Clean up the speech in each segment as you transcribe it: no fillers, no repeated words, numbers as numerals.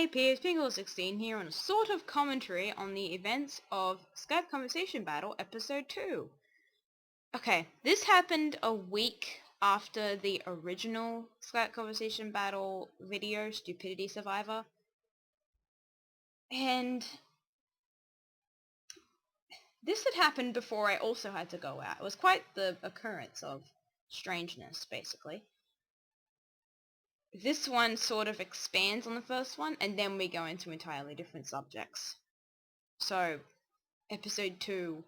peers, Pinkolol16 here on a sort of commentary on the events of Skype Conversation Battle Episode 2. Okay, this happened a week after the original Skype Conversation Battle video, Stupidity Survivor. And this had happened before I also had to go out. It was quite the occurrence of strangeness, basically. This one sort of expands on the first one, and then we go into entirely different subjects. So, episode 2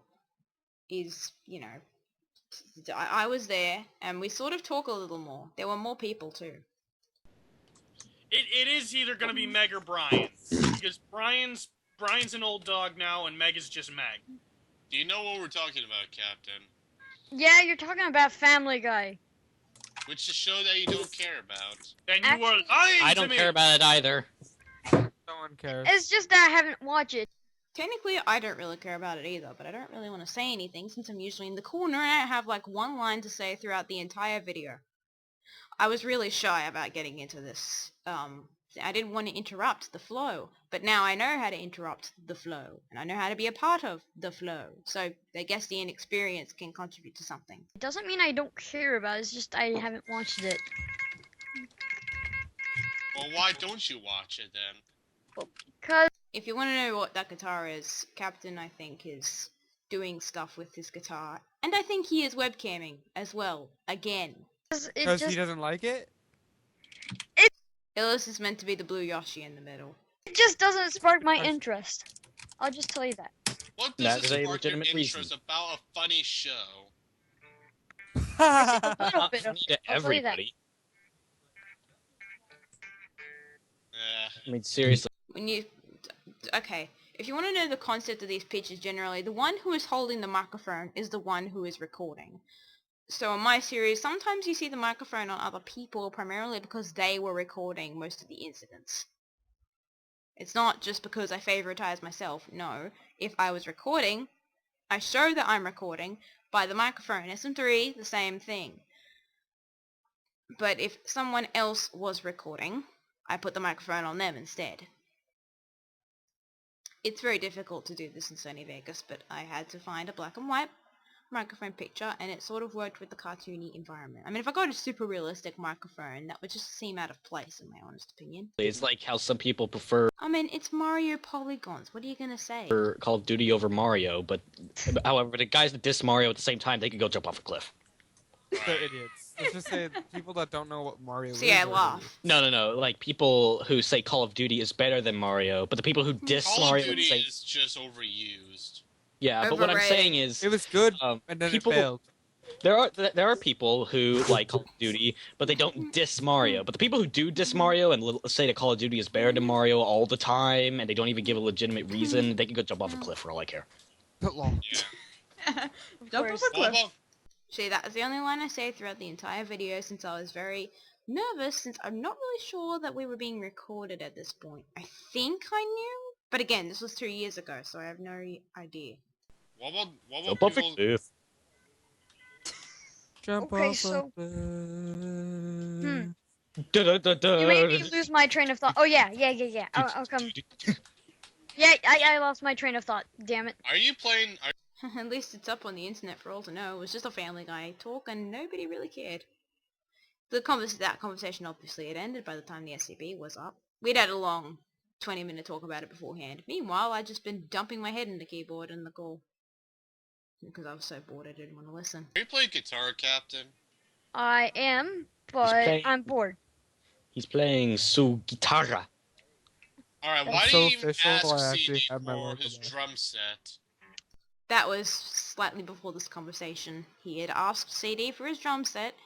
is, you know, I was there, and we sort of talk a little more. There were more people, too. It is either going to be Meg or Brian, because Brian's an old dog now, and Meg is just Meg. Do you know what we're talking about, Captain? Yeah, you're talking about Family Guy. Which is a show that you don't care about. Then you were lying I to don't me. care about it either. No one cares. It's just that I haven't watched it. Technically, I don't really care about it either, but I don't really want to say anything since I'm usually in the corner and I have like one line to say throughout the entire video. I was really shy about getting into this. I didn't want to interrupt the flow, but now I know how to interrupt the flow, and I know how to be a part of the flow, so I guess the inexperience can contribute to something. It doesn't mean I don't care about it, it's just I haven't watched it. Well, why don't you watch it then? Because If you want to know what that guitar is, Captain, I think, is doing stuff with his guitar, and I think he is webcamming as well, again. Because he doesn't like it? Illis is meant to be the blue Yoshi in the middle. it just doesn't spark my interest. I'll just tell you that. What That does is this a spark your legitimate interest reason. about a funny show? A little Not bit of funny to I'll tell you that. everybody. Yeah. I mean, seriously. Okay, if you want to know the concept of these pitches generally, the one who is holding the microphone is the one who is recording. So in my series, sometimes you see the microphone on other people primarily because they were recording most of the incidents. It's not just because I favoritize myself, no. If I was recording, I show that I'm recording by the microphone. SM3, the same thing. But if someone else was recording, I put the microphone on them instead. It's very difficult to do this in Sony Vegas, but I had to find a black and white microphone picture, and it sort of worked with the cartoony environment. I mean, if I got a super realistic microphone, that would just seem out of place, in my honest opinion. It's like how some people prefer I mean, it's Mario polygons. What are you gonna say? Call of Duty over Mario, but however, the guys that diss Mario at the same time, they could go jump off a cliff. They're idiots. Let's just say people that don't know what Mario is. See, I are laugh. No. Like, people who say Call of Duty is better than Mario, but the people who diss Call Mario of Duty say... is just overused. Yeah, but what I'm Overrated. saying is... It was good, um, and then people- it failed. There are people who like Call of Duty, but they don't diss Mario. But the people who do diss Mario and say that Call of Duty is better than Mario all the time, and they don't even give a legitimate reason, they can go jump off a cliff for all I care. But long. Yeah. Jump course. off a cliff. Well, See, that is the only line I say throughout the entire video since I was very nervous, since I'm not really sure that we were being recorded at this point. I think I knew, but again, this was 2 years ago, so I have no idea. what about Jump off a people... cliff. Jump Okay, off so- a You made me lose my train of thought. Oh yeah. I'll come. Yeah, I lost my train of thought. Damn it. Are you playing... At least it's up on the internet for all to know. It was just a Family Guy talk, and nobody really cared. That conversation obviously had ended by the time the SCP was up. We'd had a long 20-minute talk about it beforehand. Meanwhile, I'd just been dumping my head in the keyboard and the call. Because I was so bored I didn't want to listen. Are you playing guitar, Captain? I am, but playing- I'm bored. He's playing su guitarra. Alright, That's why so did you official, ask I actually CD have my for work his about it. drum set? That was slightly before this conversation. He had asked CD for his drum set,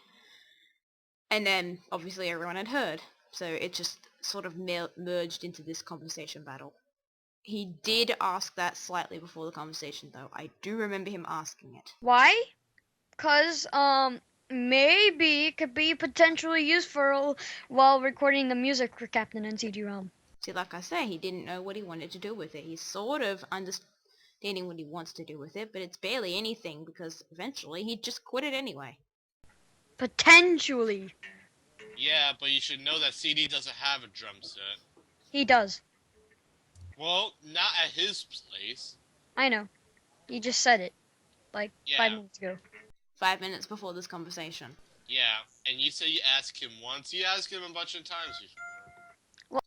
and then obviously everyone had heard, so it just sort of merged into this conversation battle. He did ask that slightly before the conversation, though. I do remember him asking it. Why? Cause maybe it could be potentially useful while recording the music for Captain and CD-ROM. See, like I say, he didn't know what he wanted to do with it. He's sort of understanding what he wants to do with it, but it's barely anything, because eventually he'd just quit it anyway. Potentially. Yeah, but you should know that CD doesn't have a drum set. He does. Well, not at his place. I know. He just said it. Like, Yeah. 5 minutes ago. 5 minutes before this conversation. Yeah, and you said you asked him once. You asked him a bunch of times before.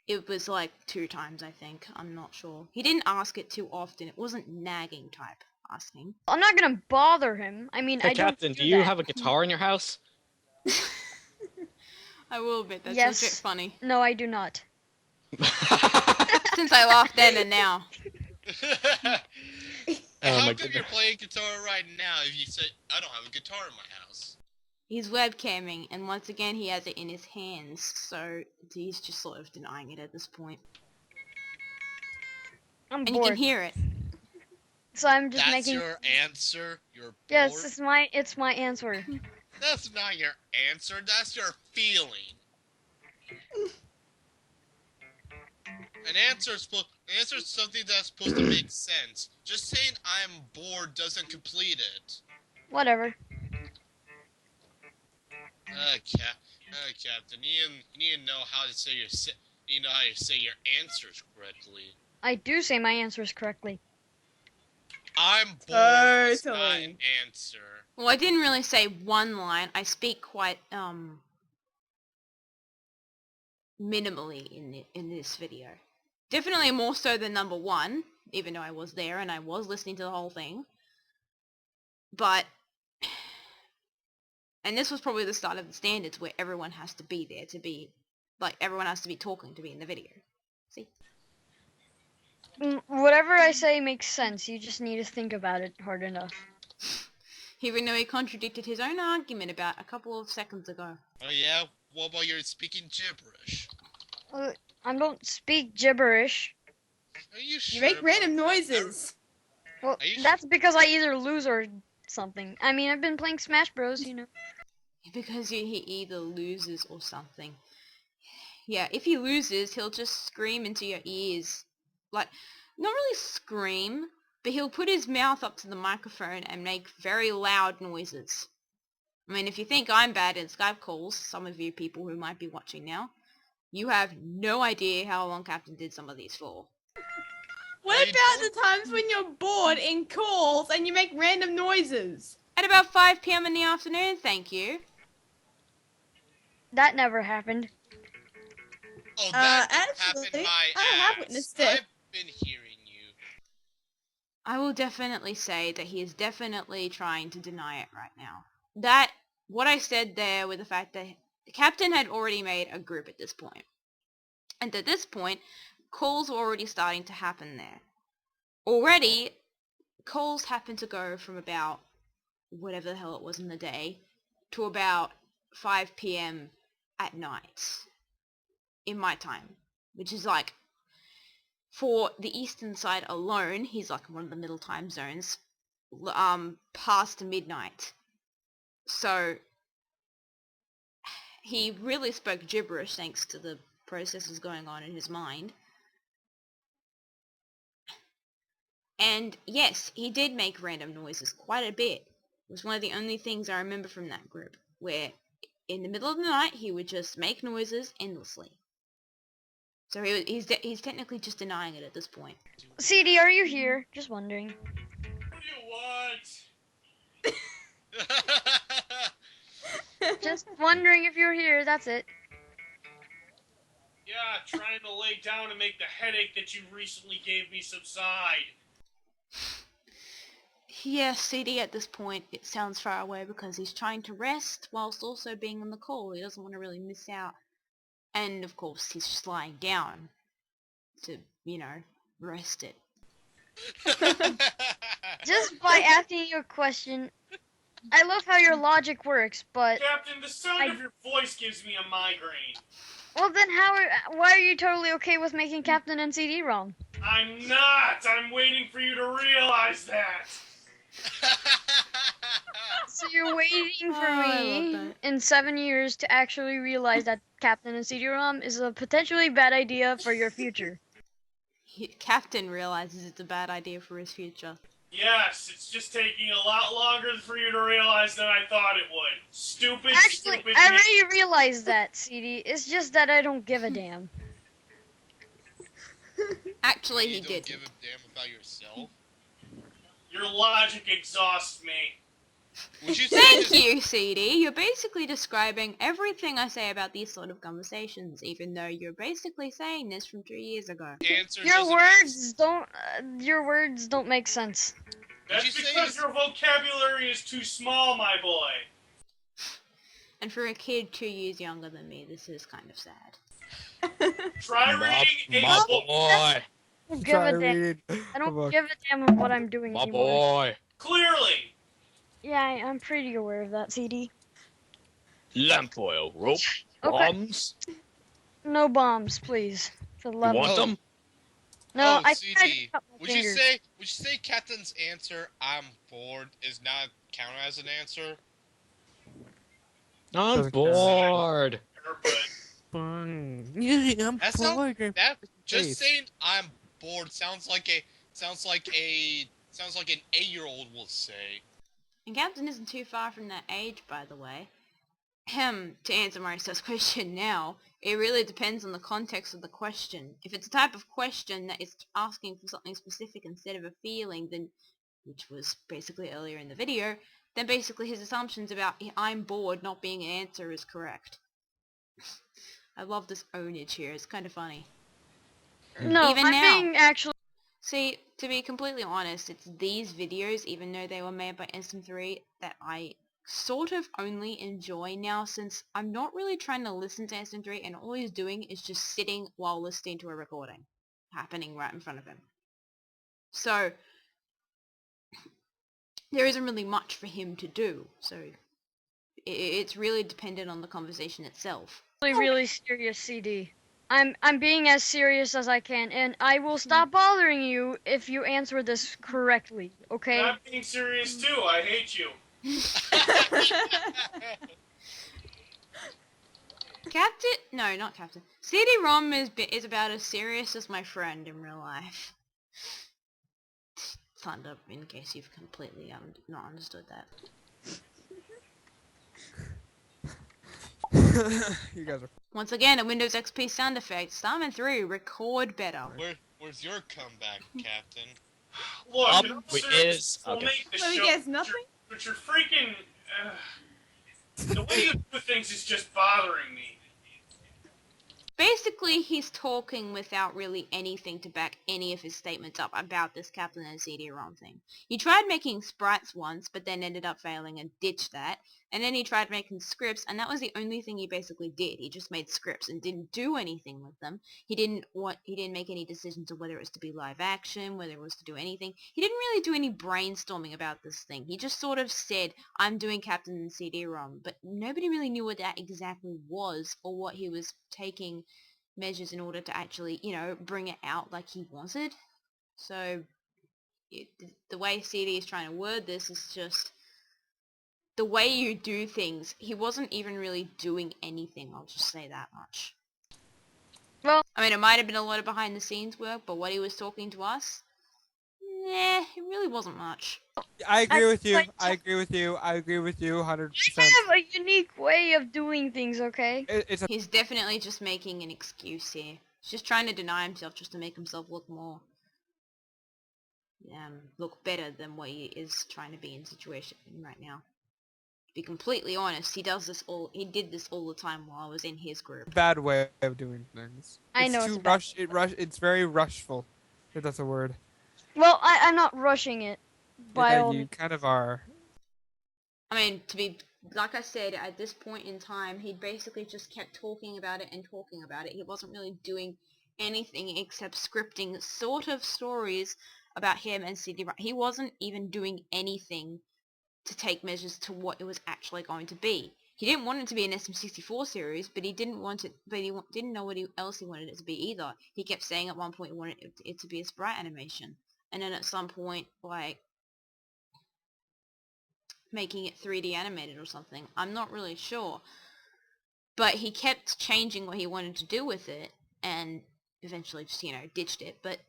It was like 2 times, I think. I'm not sure. He didn't ask it too often. It wasn't nagging type asking. I'm not gonna bother him. I mean, Hey, I don't Captain, do do you that. have a guitar in your house? I will admit, that's Yes. legit funny. No, I do not. Since I laughed then and now. Oh How my come you're goodness. playing guitar right now if you say, I don't have a guitar in my house? He's webcamming, and once again he has it in his hands, so he's just sort of denying it at this point. I'm And you bored. can hear it. So I'm just That's making. your answer? You're bored? Yes, it's my answer. That's not your answer, that's your feeling. An answer is something that's supposed to make sense. Just saying I'm bored doesn't complete it. Whatever. Captain, you need to know how to say your answers correctly. I do say my answers correctly. I'm bored. It's not Totally. an answer. Well, I didn't really say one line. I speak quite, minimally in this video. Definitely more so than number 1, even though I was there and I was listening to the whole thing. But, and this was probably the start of the standards where everyone has to be there to be, like, everyone has to be talking to be in the video. See? Whatever I say makes sense. You just need to think about it hard enough. Even though he contradicted his own argument about a couple of seconds ago. Oh yeah? What about you're speaking gibberish? I don't speak gibberish. Are you sure? You make random noises. Well, Are you that's because I either lose or something. I mean, I've been playing Smash Bros, you know. Because he either loses or something. Yeah, if he loses, he'll just scream into your ears. Like, not really scream, but he'll put his mouth up to the microphone and make very loud noises. I mean, if you think I'm bad at Skype calls, some of you people who might be watching now, you have no idea how long Captain did some of these for. What I about the times when you're bored in calls and you make random noises? At about 5 p.m. in the afternoon, thank you. That never happened. Oh, that actually, happened my I have ass. witnessed it. I've been hearing you. I will definitely say that he is definitely trying to deny it right now. That, what I said there with the fact that the captain had already made a group at this point. And at this point, calls were already starting to happen there. Already, calls happened to go from about whatever the hell it was in the day to about 5 p.m. at night in my time, which is like, for the eastern side alone, he's like one of the middle time zones, past midnight. So he really spoke gibberish thanks to the processes going on in his mind. And yes, he did make random noises quite a bit. It was one of the only things I remember from that group, where in the middle of the night he would just make noises endlessly. So he's technically just denying it at this point. CD, are you here? Just wondering. What do you want? Just wondering if you're here, that's it. Yeah, trying to lay down and make the headache that you recently gave me subside. Yeah, CD at this point, it sounds far away because he's trying to rest whilst also being on the call. He doesn't want to really miss out. And of course, he's just lying down to, rest it. Just by asking you a question, I love how your logic works, but Captain, the sound of your voice gives me a migraine. well then why are you totally okay with making Captain and CD wrong? I'm not! I'm waiting for you to realize that! So you're waiting for Oh, I me love in 7 years to actually realize that Captain and CD-ROM is a potentially bad idea for your future. Captain realizes it's a bad idea for his future. Yes, it's just taking a lot longer for you to realize than I thought it would. Stupid, Actually, stupid I me. already realized that, CD. It's just that I don't give a damn. Actually, You he don't did. give a damn about yourself. Your logic exhausts me. Would you say Thank this- you, CD. You're basically describing everything I say about these sort of conversations, even though you're basically saying this from 3 years ago. answer Your doesn't words don't make sense. That's you say because this- your vocabulary is too small, my boy. And for a kid 2 years younger than me, this is kind of sad. Try reading a My book. boy. I don't give Try a damn. reading I a don't book. give a damn of what I'm doing My anymore. boy. Clearly. Yeah, I'm pretty aware of that, CD. Lamp oil, rope, Okay. bombs. No bombs, please. For the You love want of Oh. them? No, Oh, I CD. tried to cut my Would you fingers. say Captain's answer, "I'm bored," is not count as an answer? I'm Doesn't count. bored. Fine. Yeah, I'm That's not- bored. That just Face. saying "I'm bored" sounds like an 8-year-old will say. And Captain isn't too far from that age, by the way. To answer Marisa's question now, it really depends on the context of the question. If it's a type of question that is asking for something specific instead of a feeling, then, which was basically earlier in the video, then basically his assumptions about I'm bored not being an answer is correct. I love this ownage here, it's kind of funny. No, Even I'm now. being actually. See, to be completely honest, it's these videos, even though they were made by Instant 3, that I sort of only enjoy now, since I'm not really trying to listen to Instant 3 and all he's doing is just sitting while listening to a recording happening right in front of him. So, there isn't really much for him to do, so it's really dependent on the conversation itself. Really serious, CD. I'm being as serious as I can, and I will stop bothering you if you answer this correctly. Okay? I'm being serious too. I hate you. Captain? No, not Captain. CD-ROM is about as serious as my friend in real life. Thunder, in case you've completely not understood that. You guys are. Once again, a Windows XP sound effect. Starman 3, record better. Where's your comeback, Captain? Look, Up in all we seriousness, is. we'll Okay. make the Let me show, guess, nothing? But you're freaking... the way you do things is just bothering me. Basically, he's talking without really anything to back any of his statements up about this Captain and CD-ROM thing. He tried making sprites once, but then ended up failing and ditched that. And then he tried making scripts, and that was the only thing he basically did. He just made scripts and didn't do anything with them. He didn't make any decisions of whether it was to be live action, whether it was to do anything. He didn't really do any brainstorming about this thing. He just sort of said, I'm doing Captain and CD-ROM, but nobody really knew what that exactly was, or what he was taking measures in order to actually, bring it out like he wanted. So, the way CD is trying to word this is just, the way you do things, he wasn't even really doing anything, I'll just say that much. Well- I mean, it might have been a lot of behind the scenes work, but what he was talking to us, it really wasn't much. I agree with you. like- I agree with you. I agree with you 100%. I have a unique way of doing things, okay? It's a He's definitely just making an excuse here. He's just trying to deny himself just to make himself look more, look better than what he is trying to be in situation right now. To be completely honest, he did this all the time while I was in his group. bad way of doing things. I It's know too it's a bad- It's very rushful. If that's a word. Well, I'm not rushing it. By Yeah, all you means. kind of are. I mean, like I said, at this point in time, he basically just kept talking about it and talking about it. He wasn't really doing anything except scripting sort of stories about him and CD-ROM. He wasn't even doing anything to take measures to what it was actually going to be. He didn't want it to be an SM64 series, but he didn't want it. But he didn't know what else he wanted it to be either. He kept saying at one point he wanted it to be a sprite animation, and then at some point, like, making it 3D animated or something. I'm not really sure. But he kept changing what he wanted to do with it, and eventually just, ditched it. But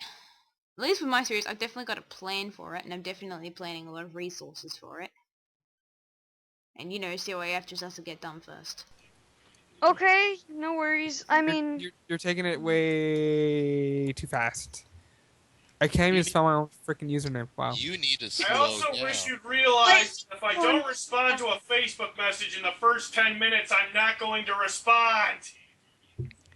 at least with my series, I've definitely got a plan for it, and I'm definitely planning a lot of resources for it. And, CYF just has to get done first. Okay, no worries. I mean, You're taking it way too fast. I can't even spell my own freaking username. Wow. You need to slow I also down. wish you'd realize if I don't respond to a Facebook message in the first 10 minutes, I'm not going to respond.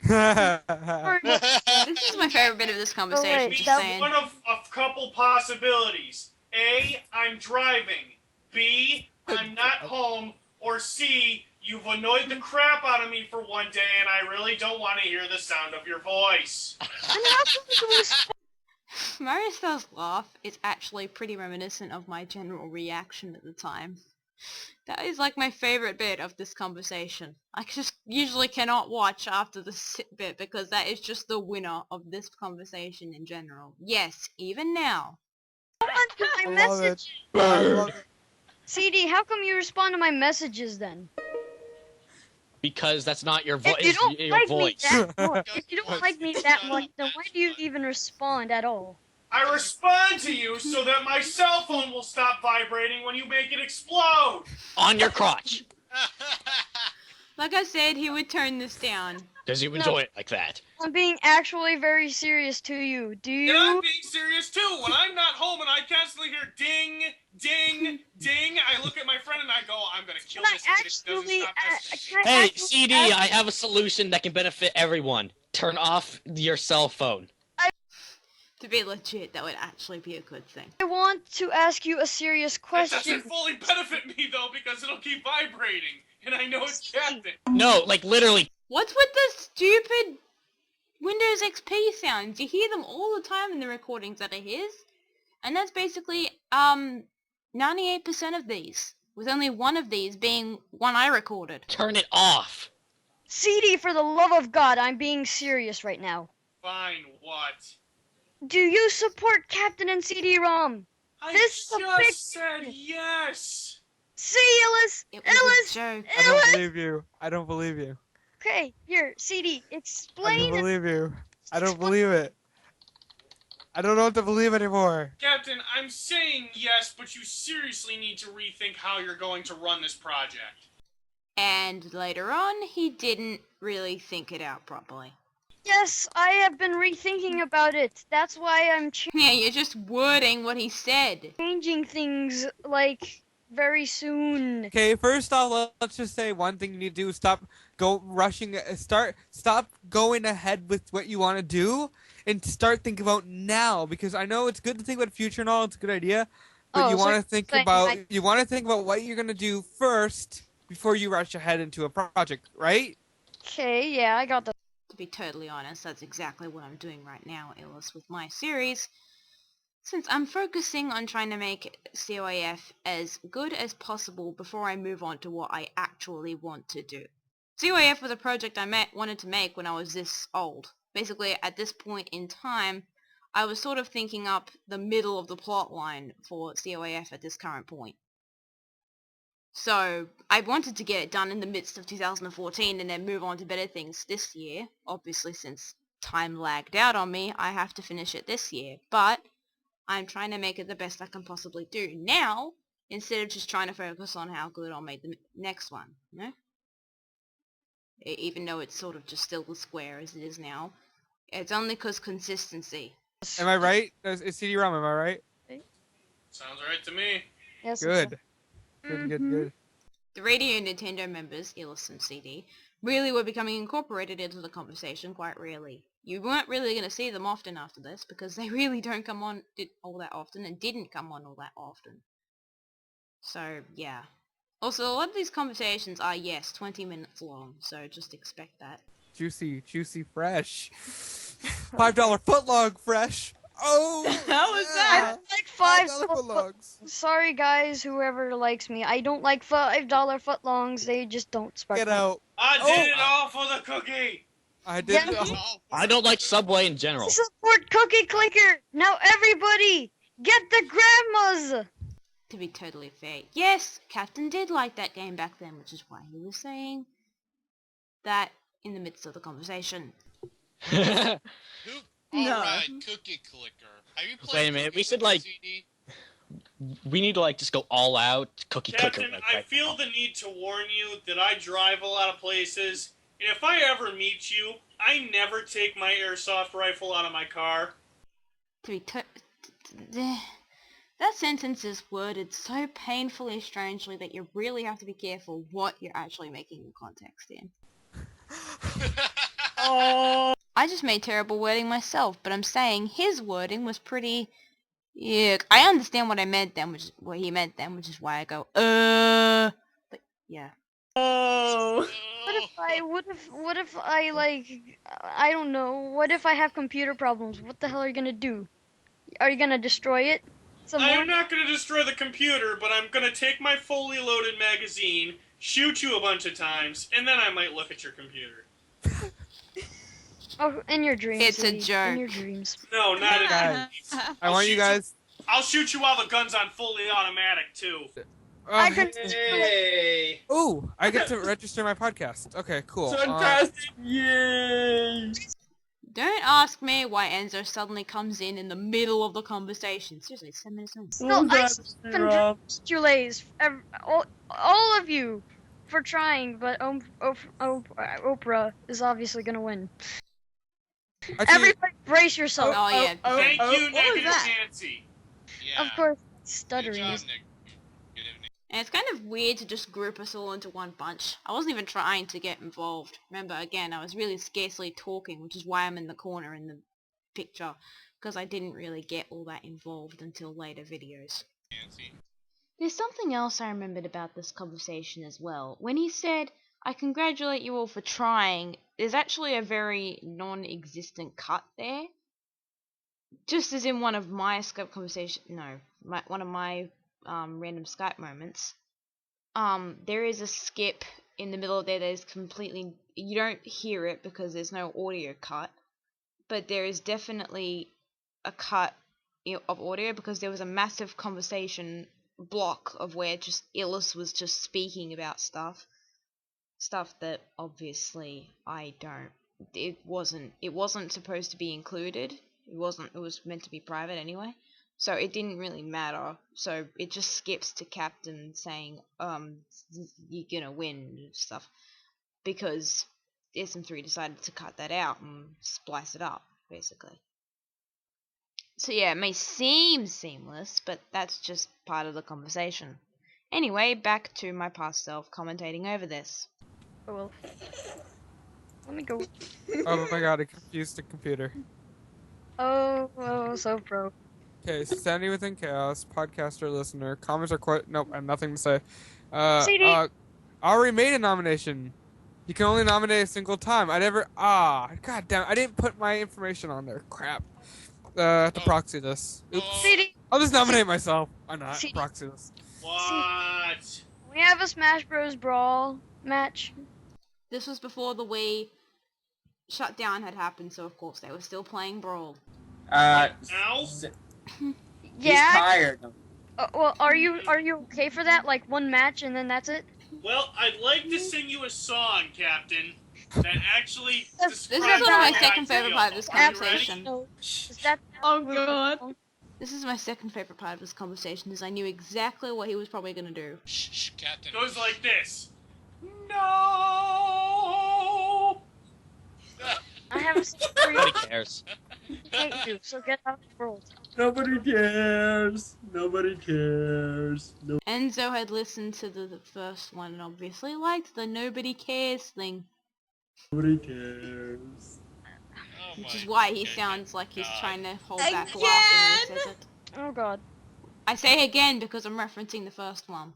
This is my favorite bit of this conversation, wait, just that- saying. One of a couple possibilities. A, I'm driving. B, I'm not home. Or C, you've annoyed the crap out of me for one day and I really don't want to hear the sound of your voice. Maristel's laugh is actually pretty reminiscent of my general reaction at the time. That is like my favorite bit of this conversation. I just usually cannot watch after this bit because that is just the winner of this conversation in general. Yes, even now. my I love it. message. I love it. CD, how come you respond to my messages then? Because that's not your voice. If you don't Your like voice. me that much, if you don't like me that much, then why do you even respond at all? I respond to you so that my cell phone will stop vibrating when you make it explode. On your crotch. Like I said, he would turn this down. Because you enjoy it like that. I'm being actually very serious to you. Do And I'm you? being serious too. When I'm not home and I constantly hear ding, ding, ding, I look at my friend and I go, I'm gonna kill Can I this kid if he actually? doesn't stop messaging. Can I Hey, actually CD, ask- I have a solution that can benefit everyone. Turn off your cell phone. To be legit, that would actually be a good thing. I want to ask you a serious It question. doesn't fully benefit me though because it'll keep vibrating, and I know it's Captain. No, like literally. What's with the stupid Windows XP sounds? You hear them all the time in the recordings that are his. And that's basically, 98% of these. With only one of these being one I recorded. Turn it off. CD, for the love of God, I'm being serious right now. Fine, what? Do you support Captain and CD-ROM? I This is a big- just said yes. See, Ellis! It was Ellis! a joke. I don't Ellis! believe you. I don't believe you. Okay, here, CD, I explain don't it. believe you. I don't believe it. I don't know what to believe anymore. Captain, I'm saying yes, but you seriously need to rethink how you're going to run this project. And later on, he didn't really think it out properly. Yes, I have been rethinking about it. That's why I'm Yeah, you're just wording what he said. changing things, like, very soon. Okay, first off, let's just say one thing you need to do is stop going ahead with what you want to do and start thinking about now, because I know it's good to think about the future and all, it's a good idea, but Oh, you so want you're to think saying about I- what you're going to do first before you rush ahead into a project, right? Okay, yeah, I got that. To be totally honest, that's exactly what I'm doing right now, Illis, with my series. Since I'm focusing on trying to make COAF as good as possible before I move on to what I actually want to do. COAF was a project I wanted to make when I was this old. Basically, at this point in time, I was sort of thinking up the middle of the plot line for COAF at this current point. So, I wanted to get it done in the midst of 2014 and then move on to better things this year. Obviously, since time lagged out on me, I have to finish it this year. But, I'm trying to make it the best I can possibly do now, instead of just trying to focus on how good I'll make the next one, you know? Even though it's sort of just still the square as it is now. It's only because consistency. Am I right? It's CD-ROM, am I right? Sounds right to me. Yes, Good. Good. The Radio Nintendo members, Illis and CD, really were becoming incorporated into the conversation quite rarely. You weren't really going to see them often after this, because they really don't come on all that often, and didn't come on all that often. So, yeah. Also, a lot of these conversations are, yes, 20 minutes long, so just expect that. Juicy, fresh. $5 footlong fresh. Oh! How was yeah. that? like five. $5 footlongs. Sorry, guys, whoever likes me. I don't like $5 footlongs. They just don't spark. Get my- out. I Oh. did it all for the cookie. I did. Yeah. I don't like Subway in general. Support Cookie Clicker. Now, everybody, get the grandmas. To be totally fair, yes, Captain did like that game back then, which is why he was saying that in the midst of the conversation. Who? No. Alright, Cookie Clicker. Have you played Wait a minute, Cookie we should, Clicker, like- CD? We need to like just go all out cookie clicker. Captain, like, I right feel now. the need to warn you that I drive a lot of places, if I ever meet you, I never take my airsoft rifle out of my car. To be that sentence is worded so painfully strangely that you really have to be careful what you're actually making the context in. I just made terrible wording myself, but I'm saying his wording was pretty... Yeah, I understand what I meant then, what he meant then, which is why I go, but yeah. Oh. What if I like, I don't know, what if I have computer problems? What the hell are you gonna do? Are you gonna destroy it? Some I more? am not going to destroy the computer, but I'm going to take my fully loaded magazine, shoot you a bunch of times, and then I might look at your computer. Oh, in your dreams. It's a Lee, joke. In your dreams. No, not Guys, in I want you guys. I'll shoot you while the gun's on fully automatic, too. I can. Hey! Ooh, I get to register my podcast. Okay, cool. Fantastic! Yay! Don't ask me why Enzo suddenly comes in the middle of the conversation. Seriously, 10 minutes in. No, I congratulate you, Lays, all of you, for trying, but Oprah is obviously gonna win. Actually, Everybody, brace yourself. Oh yeah. Thank you, what was Negative that? Nancy. Yeah. Of course, Good stuttering job, is. Nick. Good evening. And it's kind of weird to just group us all into one bunch. I wasn't even trying to get involved. Remember, again, I was really scarcely talking, which is why I'm in the corner in the picture, because I didn't really get all that involved until later videos. Nancy. There's something else I remembered about this conversation as well. When he said, I congratulate you all for trying, there's actually a very non-existent cut there. Just as in one of my Skype conversation, one of my random Skype moments, there is a skip in the middle of there that is completely, you don't hear it because there's no audio cut, but there is definitely a cut of audio because there was a massive conversation block of where just Illis was just speaking about stuff that obviously I don't. It wasn't supposed to be included. It was meant to be private anyway. So it didn't really matter. So it just skips to Captain saying, you're gonna win and stuff. Because SM3 decided to cut that out and splice it up, basically. So yeah, it may seem seamless, but that's just part of the conversation. Anyway, back to my past self commentating over this. Oh well. Let me go. oh my god, I confused the computer. Oh, so pro. Okay, Sandy Within Chaos, podcaster, listener. Comments are quite. Nope, I have nothing to say. CD. Already made a nomination. You can only nominate a single time. God damn, I didn't put my information on there. Crap. I have to proxy this. Oops. CD. I'll just nominate myself. Why not? CD. Proxy this. What? We have a Smash Bros. Brawl match. This was before the Wii shutdown had happened, so of course they were still playing Brawl. Ow? He's Yeah. tired. Well, are you okay for that? Like one match and then that's it? Well, I'd like to sing you a song, Captain, that actually This is describes one of my how I second favorite feel. part of this Are you ready? conversation. No. Is that? Oh god. This is my second favorite part of this conversation, is I knew exactly what he was probably gonna do. Shh, Captain. Goes like this. No. I have a secret for you. Nobody cares. I hate you, so get out of the world. Nobody cares. Nobody cares. Enzo had listened to the first one and obviously liked the nobody cares thing, Nobody cares. Oh which my is why he goodness sounds like he's God. trying to hold back laughing when he says it. Oh god. I say again because I'm referencing the first one.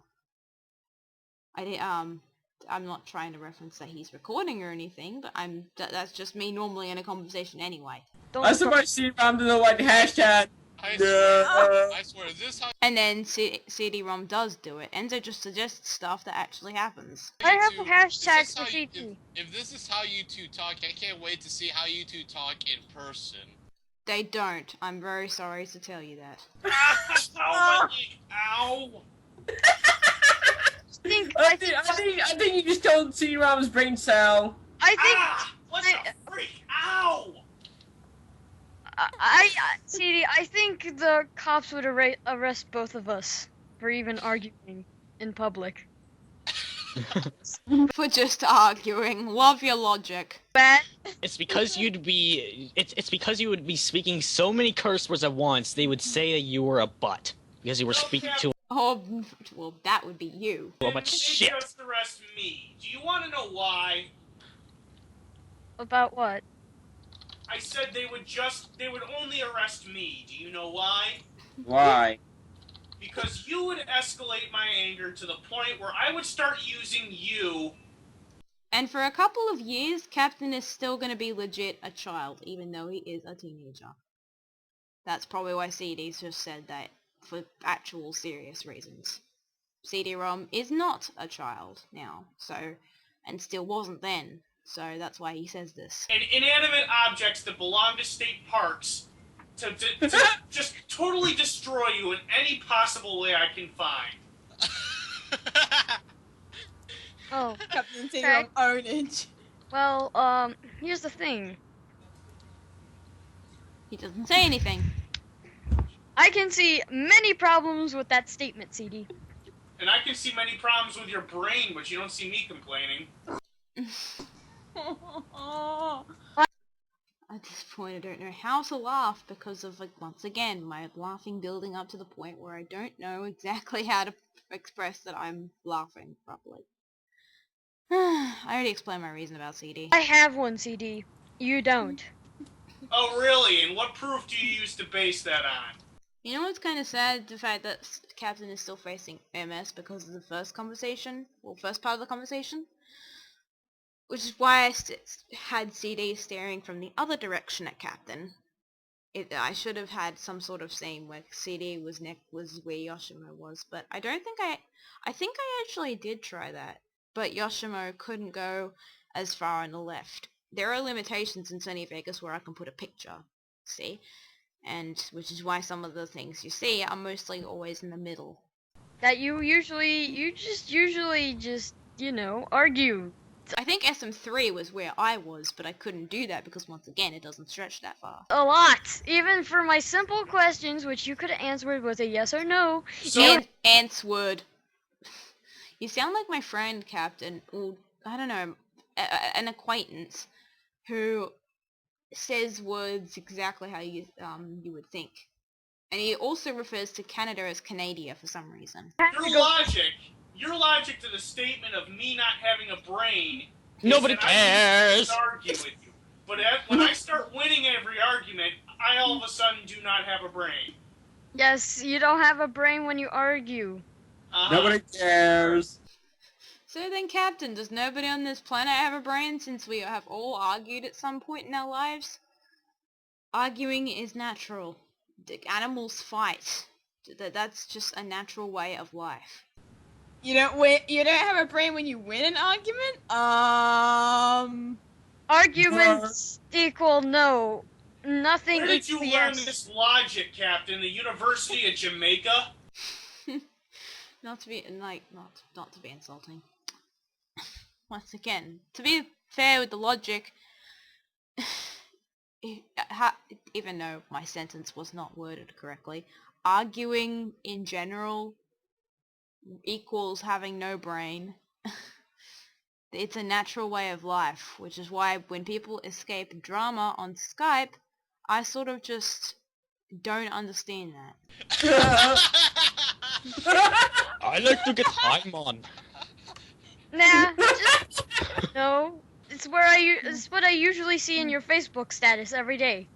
I'm not trying to reference that he's recording or anything, but that's just me normally in a conversation anyway. Don't I somebody see I'm the like hashtag. I No. swear, is this how And then CD-ROM does do it. Enzo just suggests stuff that actually happens. I have a Is hashtag this for how you- CT. if this is how you two talk, I can't wait to see how you two talk in person. They don't. I'm very sorry to tell you that. Ow, my leg. Ow. I think you just told C-Rom's brain cell. I think Ah! What the freak? Ow! CD, I think the cops would arrest both of us for even arguing in public. For just arguing. Love your logic. Bad. It's because you'd be. It's because you would be speaking so many curse words at once. They would say that you were a butt because you were speaking too Oh, well, that would be you. much They shit. just arrest me. Do you want to know why? About what? I said they would only arrest me. Do you know why? Why? Because you would escalate my anger to the point where I would start using you. And for a couple of years, Captain is still going to be legit a child, even though he is a teenager. That's probably why CD's just said that for actual serious reasons. CD-ROM is not a child now, so, and still wasn't then, so that's why he says this. And inanimate objects that belong to state parks to just totally destroy you in any possible way I can find. Oh. Captain Okay. CD-ROM ownage. Well, here's the thing. He doesn't say anything. I can see many problems with that statement, CD. And I can see many problems with your brain, but you don't see me complaining. At this point, I don't know how to laugh because of, like, once again, my laughing building up to the point where I don't know exactly how to express that I'm laughing properly. I already explained my reason about CD. I have one, CD. You don't. Oh, really? And what proof do you use to base that on? You know what's kind of sad? The fact that Captain is still facing MS because of the first conversation, well, first part of the conversation. Which is why I had CD staring from the other direction at Captain. I should have had some sort of scene where CD was where Yoshimo was, but I don't think I think I actually did try that, but Yoshimo couldn't go as far on the left. There are limitations in Sony Vegas where I can put a picture, see? And which is why some of the things you see are mostly always in the middle. That you usually just, you know, argue. I think SM3 was where I was, but I couldn't do that because once again it doesn't stretch that far. A lot. Even for my simple questions, which you could have answered with a yes or no. So, Ants would. You sound like my friend, Captain, or, I don't know, an acquaintance who says words exactly how you would think. And he also refers to Canada as Canada for some reason. your logic to the statement of me not having a brain is Nobody that I cares. can argue with you. But when I start winning every argument, I all of a sudden do not have a brain. Yes, you don't have a brain when you argue. Nobody cares. So then, Captain, does nobody on this planet have a brain since we have all argued at some point in our lives? Arguing is natural. Animals fight. That's just a natural way of life. You don't have a brain when you win an argument? Arguments equal no. Nothing Where did you equals learn yes. this logic, Captain? The University of Jamaica? Not to be not to be insulting. Once again, to be fair with the logic, even though my sentence was not worded correctly, arguing in general equals having no brain. It's a natural way of life, which is why when people escape drama on Skype, I sort of just don't understand that. I like to get time on. Nah, just, no. It's what I usually see in your Facebook status every day.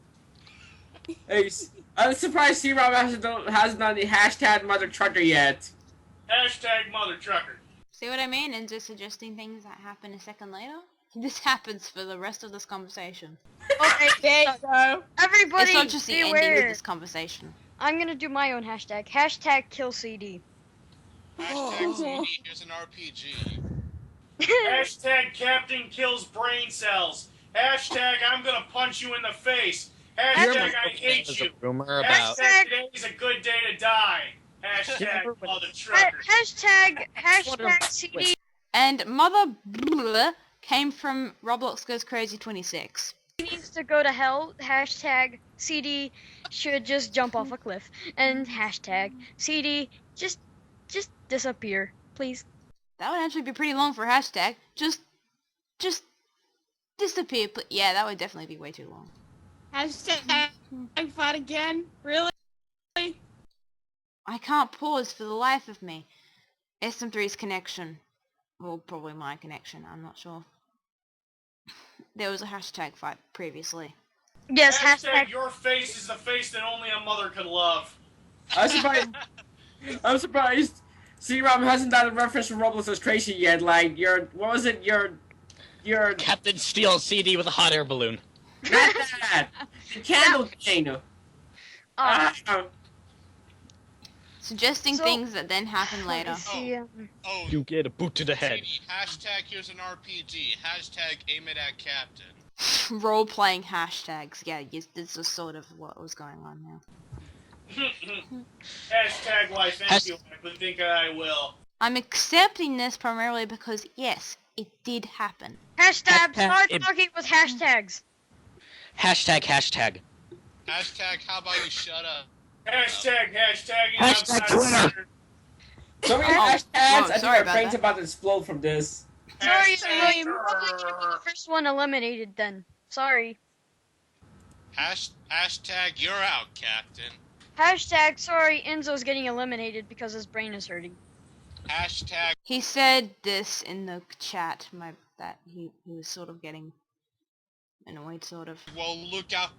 Hey, I'm surprised C-Rob hasn't done the hashtag mother trucker yet. Hashtag mother trucker. See what I mean? And just suggesting things that happen a second later? This happens for the rest of this conversation. Okay, There you go. everybody, It's not just the ending of beware. this conversation. I'm gonna do my own hashtag. Hashtag kill CD. Hashtag CD, here's an RPG. Hashtag Captain kills brain cells. Hashtag I'm gonna punch you in the face. Hashtag I hate There's you. a rumor about Hashtag today's a good day to die. Hashtag mother trucker. Hashtag CD. And Mother Blah came from Roblox Goes Crazy 26. Needs to go to hell. Hashtag CD should just jump off a cliff. And hashtag CD just disappear, please. That would actually be pretty long for a hashtag. Just disappear. Yeah, that would definitely be way too long. Hashtag fight again? Really? I can't pause for the life of me. SM3's connection. Well, probably my connection, I'm not sure. There was a hashtag fight previously. Yes, Hashtag your face is the face that only a mother can love. I'm surprised C-Rom hasn't done a reference from Roblox Tracy yet. Like, what was it? Your Captain Steel CD with a hot air balloon. not that. The candle thing. Suggesting So- things that then happen later. Let's see, Oh, You get a boot to the head. CD, hashtag here's an RPG. Hashtag aim it at Captain. Role-playing hashtags. Yeah, yes, this is sort of what was going on now. Hashtag why thank you, I think I will. I'm accepting this primarily because, yes, it did happen. Hashtag, start it- talking with hashtags. Hashtag. Hashtag how about you shut up? Hashtagging Hashtag outside Twitter. So many Oh, hashtags. I think sorry our about brain's that. about to explode from this. Sorry, Hashtag- you're probably gonna be the first one eliminated then. Sorry. Hashtag you're out, Captain. Hashtag, sorry, Enzo's getting eliminated because his brain is hurting. Hashtag He said this in the chat, that he was sort of getting annoyed, sort of. well look out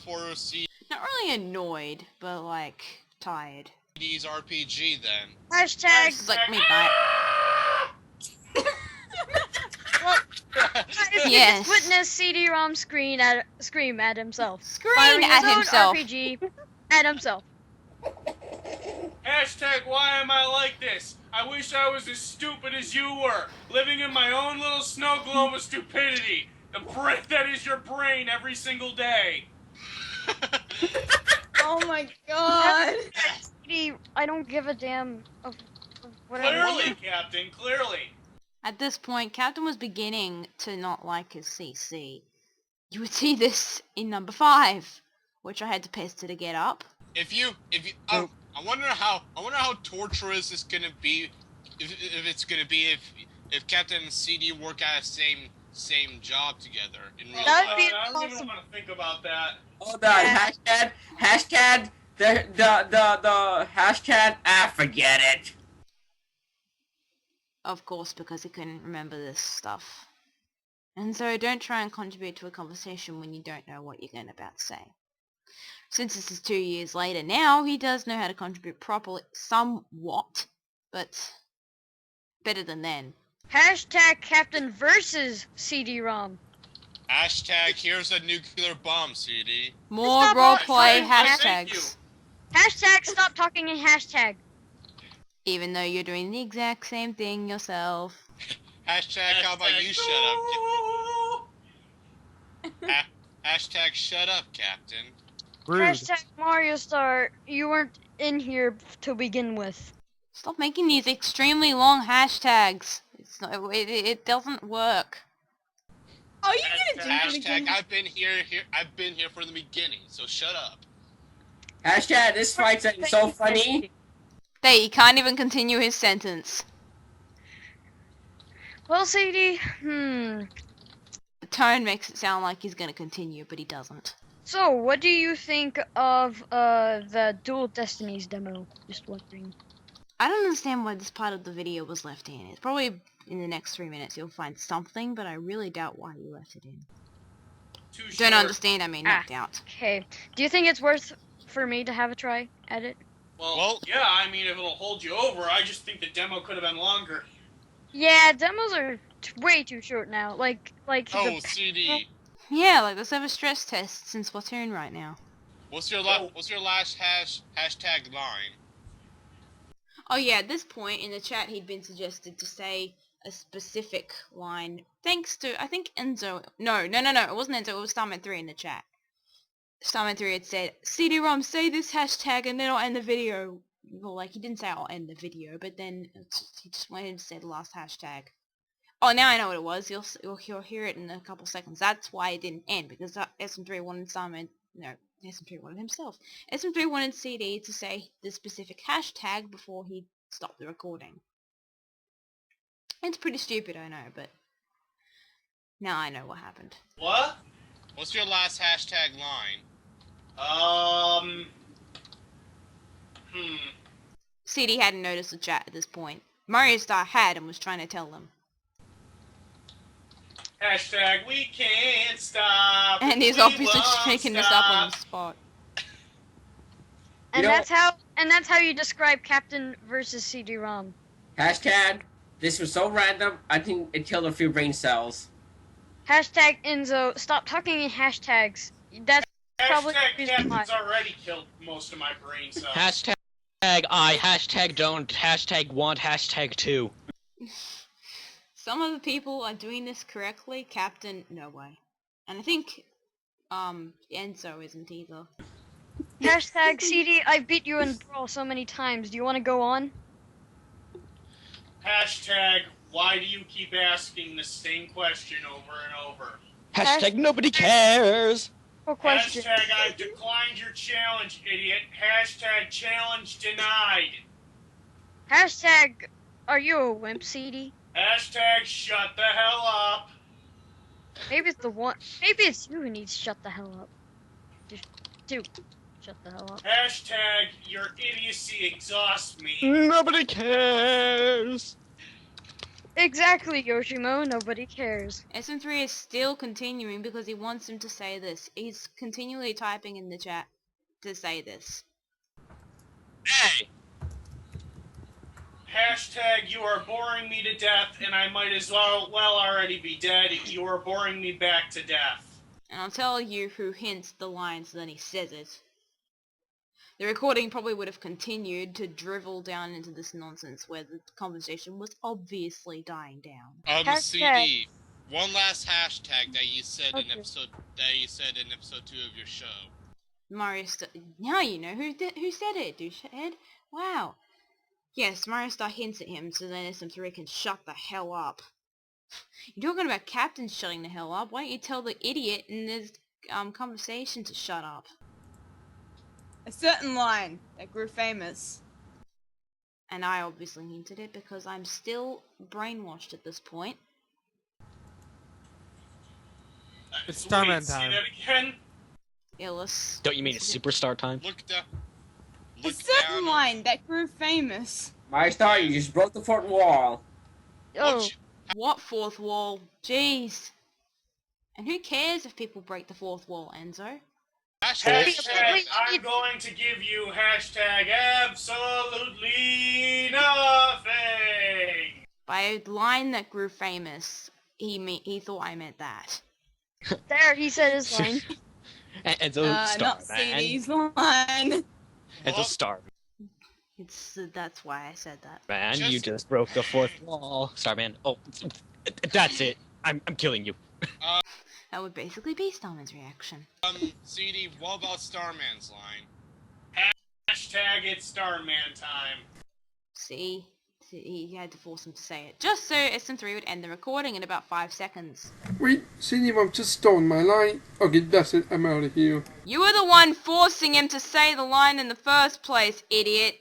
for CD's Not really annoyed, but like, tired. RPG then. Hashtag, This is like midnight. if you Yes. just witness CD-ROM scream at himself. Scream Firing at his own himself. RPG at himself. Hashtag why am I like this? I wish I was as stupid as you were, living in my own little snow globe of stupidity. The brain that is your brain every single day. Oh my god. CD, I don't give a damn of whatever. Clearly, Captain, clearly. At this point, Captain was beginning to not like his CC. You would see this in number 5, which I had to pester to get up. If you I wonder how torturous it's gonna be if it's gonna be if Captain and CD work at the same job together in real That'd life. be I don't even awesome. want to think about that. Hold on. Hashtag the hashtag. Forget it. Of course, because he couldn't remember this stuff. And so don't try and contribute to a conversation when you don't know what you're going to about to say. Since this is 2 years later now, he does know how to contribute properly, somewhat, but better than then. Hashtag Captain versus CD-ROM. Hashtag here's a nuclear bomb, CD. More Stop roleplay all- Thank you. hashtags. Hashtag stop talking in hashtag. Even though you're doing the exact same thing yourself. Hashtag how about you shut up? Hashtag shut up, Captain. Rude. Hashtag Mario Star, you weren't in here to begin with. Stop making these extremely long hashtags. It's not, it doesn't work. Oh, you gonna do it Hashtag again? I've been here from the beginning, so shut up. Hashtag this fight's so funny. There, he can't even continue his sentence. Well, CD, The tone makes it sound like he's gonna continue, but he doesn't. So, what do you think of the Dual Destinies demo? Just wondering. I don't understand why this part of the video was left in. It's probably in the next 3 minutes you'll find something, but I really doubt why you left it in. Too Don't short. understand, I mean, not doubt. Okay. Do you think it's worth for me to have a try at it? Well, yeah, I mean, if it'll hold you over, I just think the demo could have been longer. Yeah, demos are way too short now. Like Oh, the CD. Yeah, like let's have a stress test in Splatoon right now. What's your last hashtag line? Oh yeah, at this point in the chat he'd been suggested to say a specific line. Thanks to, I think Enzo, no, it wasn't Enzo, it was Starman3 in the chat. Starman3 had said, CD-ROM, say this hashtag and then I'll end the video. Well, like, he didn't say I'll end the video, but then he just went and said the last hashtag. Oh, now I know what it was. You'll hear it in a couple seconds. That's why it didn't end, because SM3 wanted SM3 wanted himself. SM3 wanted CD to say the specific hashtag before he stopped the recording. It's pretty stupid, I know, but now I know what happened. What? What's your last hashtag line? CD hadn't noticed the chat at this point. Mario Star had and was trying to tell them. Hashtag we can't stop. And he's we obviously won't making this up on the stop. spot. And You know- that's how you describe Captain versus CD-ROM. Hashtag, this was so random, I think it killed a few brain cells. Hashtag Enzo, stop talking in hashtags. That's probably the Hashtag reason why. Captain's already killed most of my brain cells. Hashtag I, hashtag don't, hashtag want, hashtag 2. Some of the people are doing this correctly. Captain, no way. And I think, Enzo isn't either. Hashtag CD, I beat you in Brawl so many times. Do you want to go on? Hashtag why do you keep asking the same question over and over? Hashtag nobody cares. Or question. Hashtag I've declined your challenge, idiot. Hashtag challenge denied. Hashtag, are you a wimp, CD? Hashtag shut the hell up. Maybe it's the one. Maybe it's you who needs to shut the hell up. Just shut the hell up. Hashtag your idiocy exhausts me. Nobody cares. Exactly, Yoshimo. Nobody cares. SM3 is still continuing because he wants him to say this. He's continually typing in the chat to say this. Hey. Hashtag you are boring me to death and I might as well already be dead. You are boring me back to death. And I'll tell you who hints the lines and then he says it. The recording probably would have continued to drivel down into this nonsense where the conversation was obviously dying down. Hashtag. CD. One last hashtag that you said in Okay. episode 2 of your show. Mario Star... Now you know who said it, douchehead. Wow. Yes, Mario Star hints at him so then SM3 can shut the hell up. You're talking about Captain shutting the hell up. Why don't you tell the idiot in this conversation to shut up? A certain line that grew famous. And I obviously hinted it because I'm still brainwashed at this point. It's Starman Wait, time. say that again? Illis. Don't you mean it's superstar time? Look A certain down. line that grew famous. My star, you just broke the fourth wall. Oh, Watch- What fourth wall? Jeez. And who cares if people break the fourth wall, Enzo? Hashtag I'm going to give you hashtag absolutely nothing. By a line that grew famous, he thought I meant that. there, he said his line. And so Not CD's line. And so star That's why I said that. man, you Just- just broke the fourth wall. Starman. Oh, that's it. I'm killing you. That would basically be Starman's reaction. CD, what about Starman's line? Hashtag it's Starman time. See? He had to force him to say it. Just so SM3 would end the recording in about 5 seconds. Wait, CD-ROM just stole my line. Okay, that's it. I'm out of here. You were the one forcing him to say the line in the first place, idiot.